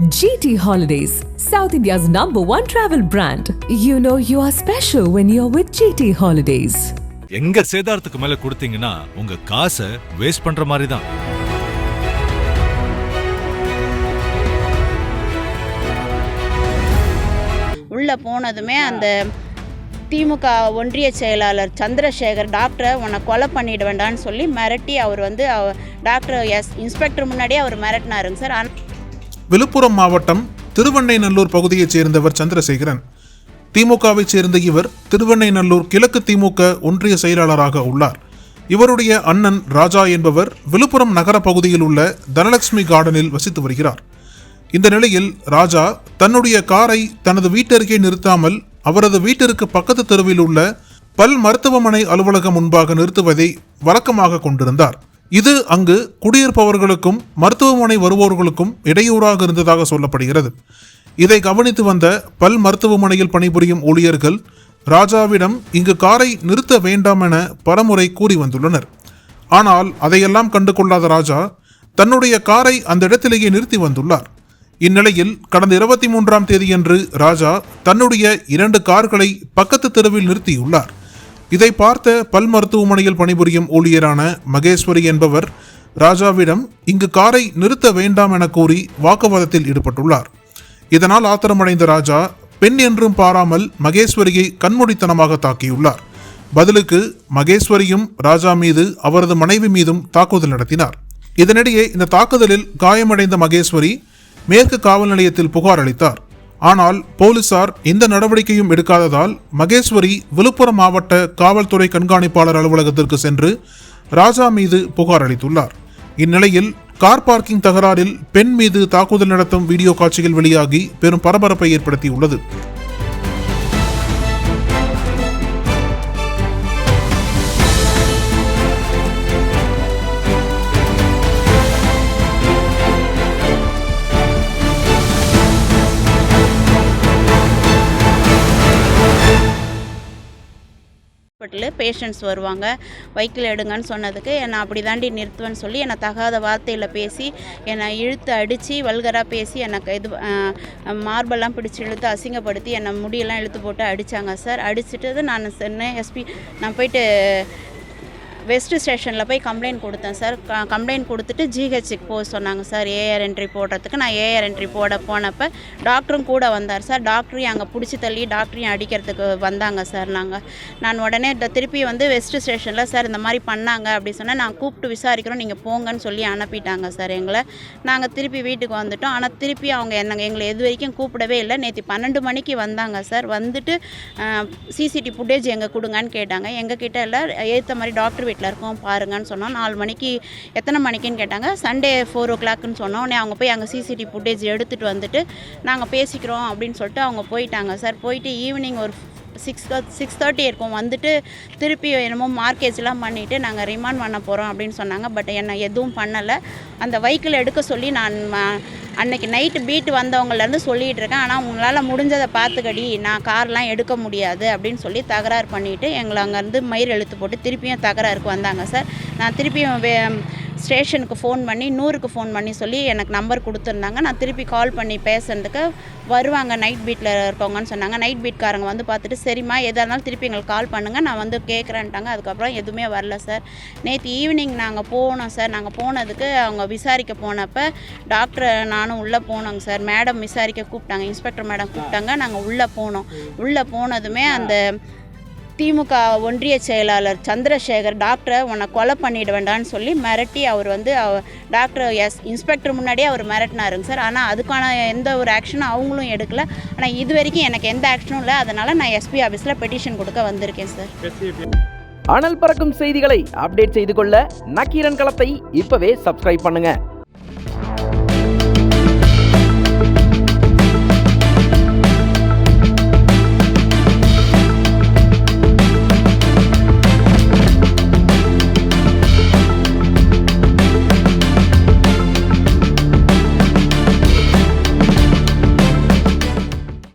GT Holidays, South India's #1 travel brand. You know you are special when you're with GT Holidays. எங்க சேதாரத்துக்கு மேல கொடுத்தீங்கன்னா உங்க காசை waste பண்ற மாதிரி தான். உள்ள போனதுமே அந்த திமுக ஒன்றிய செயலாளர் சந்திரசேகர் டாக்டரை உன்னை கொலை பண்ணிட வேண்டான்னு சொல்லி மிரட்டி அவர் வந்து டாக்டர் இன்ஸ்பெக்டர் முன்னாடியே அவர் மிரட்டினாருங்க சார். விழுப்புரம் மாவட்டம் திருவெண்ணைநல்லூர் பகுதியைச் சேர்ந்தவர் சந்திரசேகரன். திமுகவை சேர்ந்த இவர் திருவெண்ணைநல்லூர் கிழக்கு திமுக ஒன்றிய செயலாளராக உள்ளார். இவருடைய அண்ணன் ராஜா என்பவர் விழுப்புரம் நகர பகுதியில் உள்ள தனலட்சுமி கார்டனில் வசித்து வருகிறார். இந்த நிலையில் ராஜா தன்னுடைய காரை தனது வீட்டருகே நிறுத்தாமல் அவரது வீட்டிற்கு பக்கத்து தெருவில் உள்ள பல் மருத்துவமனை அலுவலகம் முன்பாக நிறுத்துவதை வழக்கமாக கொண்டிருந்தார். இது அங்கு குடியிருப்பவர்களுக்கும் மருத்துவமனை வருவோர்களுக்கும் இடையூறாக இருந்ததாக சொல்லப்படுகிறது. இதை கவனித்து வந்த பல் மருத்துவமனையில் பணிபுரியும் ஊழியர்கள் ராஜாவிடம் இங்கு காரை நிறுத்த வேண்டாம் என பலமுறை கூறி வந்துள்ளனர். ஆனால் அதையெல்லாம் கண்டு கொள்ளாத ராஜா தன்னுடைய காரை அந்த இடத்திலேயே நிறுத்தி வந்துள்ளார். இந்நிலையில் கடந்த 23ஆம் தேதியன்று ராஜா தன்னுடைய 2 கார்களை பக்கத்து தெருவில் நிறுத்தியுள்ளார். இதை பார்த்த பல் மருத்துவமனையில் பணிபுரியும் ஊழியரான மகேஸ்வரி என்பவர் ராஜாவிடம் இங்கு காரை நிறுத்த வேண்டாம் என கூறி வாக்குவாதத்தில் ஈடுபட்டுள்ளார். இதனால் ஆத்திரமடைந்த ராஜா பெண் என்றும் பாராமல் மகேஸ்வரியை கண்மூடித்தனமாக தாக்கியுள்ளார். பதிலுக்கு மகேஸ்வரியும் ராஜா மீது அவரது மனைவி மீதும் தாக்குதல் நடத்தினார். இதனிடையே இந்த தாக்குதலில் காயமடைந்த மகேஸ்வரி மேற்கு காவல் நிலையத்தில் புகார் அளித்தார். ஆனால் போலீசார் எந்த நடவடிக்கையும் எடுக்காததால் மகேஸ்வரி விழுப்புரம் மாவட்ட காவல்துறை கண்காணிப்பாளர் அலுவலகத்திற்கு சென்று ராஜா மீது புகார் அளித்துள்ளார். இந்நிலையில் கார் பார்க்கிங் தகராறில் பெண் மீது தாக்குதல் நடத்தும் வீடியோ காட்சிகள் வெளியாகி பெரும் பரபரப்பை ஏற்படுத்தியுள்ளது. பேஷண்ட்ஸ் வருவாங்க, வைக்கில் எடுங்கன்னு சொன்னதுக்கு என்னை அப்படி தாண்டி நிறுத்துவேன்னு சொல்லி என்னை தகாத வார்த்தையில் பேசி என்னை இழுத்து அடித்து வல்கராக பேசி எனக்கு இது மார்பெல்லாம் பிடிச்சி இழுத்து அசிங்கப்படுத்தி என்னை முடியெல்லாம் இழுத்து போட்டு அடித்தாங்க சார். அடிச்சுட்டு நான் சொன்னேன் எஸ்பி நான் போயிட்டு வெஸ்ட் ஸ்டேஷனில் போய் கம்ப்ளைண்ட் கொடுத்தேன் சார். கம்ப்ளைண்ட் கொடுத்துட்டு ஜிஹெச்சுக்கு போக சொன்னாங்க சார் ஏஆர் என்ட்ரி போடுறதுக்கு. நான் ஏஆர் என்ட்ரி போனப்போ டாக்டரும் கூட வந்தார் சார். டாக்டரையும் அங்கே பிடிச்சி தள்ளி டாக்டரையும் அடிக்கிறதுக்கு வந்தாங்க சார். நான் உடனே திருப்பி வந்து வெஸ்ட் ஸ்டேஷனில் சார் இந்த மாதிரி பண்ணாங்க அப்படி சொன்னால் நான் கூப்பிட்டு விசாரிக்கிறோம் நீங்கள் போங்கன்னு சொல்லி அனுப்பிட்டாங்க சார் எங்களை. நாங்கள் திருப்பி வீட்டுக்கு வந்துவிட்டோம். ஆனால் திருப்பி அவங்க எங்களை எது வரைக்கும் கூப்பிடவே இல்லை. நேற்று 12 மணிக்கு வந்தாங்க சார். வந்துட்டு சிசிடிவி ஃபுட்டேஜ் எங்கே கொடுங்கன்னு கேட்டாங்க. எங்கள் கிட்ட இல்லை ஏற்ற மாதிரி டாக்டர் வீட்டில் இருக்கோம் பாருங்கன்னு சொன்னோம். 4 மணிக்கு எத்தனை மணிக்குன்னு கேட்டாங்க. சண்டே 4 o'clockன்னு சொன்னோம். உடனே அவங்க போய் அங்கே சிசிடிவி ஃபுட்டேஜ் எடுத்துகிட்டு வந்துட்டு நாங்கள் பேசிக்கிறோம் அப்படின்னு சொல்லிட்டு அவங்க போயிட்டாங்க சார். போயிட்டு ஈவினிங் ஒரு 6:30 இருக்கும். வந்துட்டு திருப்பி என்னமோ மார்க்கேஜ்லாம் பண்ணிவிட்டு நாங்கள் ரிமாண்ட் பண்ண போகிறோம் அப்படின்னு சொன்னாங்க. பட் என்னை எதுவும் பண்ணலை. அந்த வெஹிக்கிள் எடுக்க சொல்லி நான் அன்றைக்கி நைட்டு பீட்டு வந்தவங்கலேருந்து சொல்லிகிட்டு இருக்கேன். ஆனால் உங்களால் முடிஞ்சதை பார்த்துக்கடி, நான் கார்லாம் எடுக்க முடியாது அப்படின்னு சொல்லி தகராறு பண்ணிவிட்டு எங்களை அங்கேருந்து மயிர் இழுத்து போட்டு திருப்பியும் தகராறுக்கு வந்தாங்க சார். நான் திருப்பியும் ஸ்டேஷனுக்கு ஃபோன் பண்ணி 100க்கு ஃபோன் பண்ணி சொல்லி எனக்கு நம்பர் கொடுத்துருந்தாங்க. நான் திருப்பி கால் பண்ணி பேசுறதுக்கு வருவாங்க நைட் பீட்டில் இருக்கவங்கன்னு சொன்னாங்க. நைட் பீட்காரங்க வந்து பார்த்துட்டு சரிம்மா எதாக இருந்தாலும் திருப்பி எங்களுக்கு கால் பண்ணுங்கள் நான் வந்து கேட்குறேன்ட்டாங்க. அதுக்கப்புறம் எதுவுமே வரல சார். நேற்று ஈவினிங் நாங்கள் போனோம் சார். நாங்கள் போனதுக்கு அவங்க விசாரிக்க போனப்போ டாக்டர் நானும் உள்ளே போனோங்க சார். மேடம் விசாரிக்க கூப்பிட்டாங்க, இன்ஸ்பெக்டர் மேடம் கூப்பிட்டாங்க. நாங்கள் உள்ளே போனோம். உள்ளே போனதுமே அந்த திமுக ஒன்றிய செயலாளர் சந்திரசேகர் டாக்டரை உன்னை கொலை பண்ணிட வேண்டான்னு சொல்லி மிரட்டி அவர் வந்து டாக்டர் இன்ஸ்பெக்டர் முன்னாடியே அவர் மிரட்டினாருங்க சார். ஆனால் அதுக்கான எந்த ஒரு ஆக்ஷனும் அவங்களும் எடுக்கலை. ஆனால் இது வரைக்கும் எனக்கு எந்த ஆக்ஷனும் இல்லை. அதனால் நான் எஸ்பி ஆஃபீஸில் பெட்டிஷன் கொடுக்க வந்திருக்கேன் சார். அனல் பறக்கும் செய்திகளை அப்டேட் செய்து கொள்ள நக்கீரன் களத்தை இப்போவே சப்ஸ்கிரைப் பண்ணுங்கள்.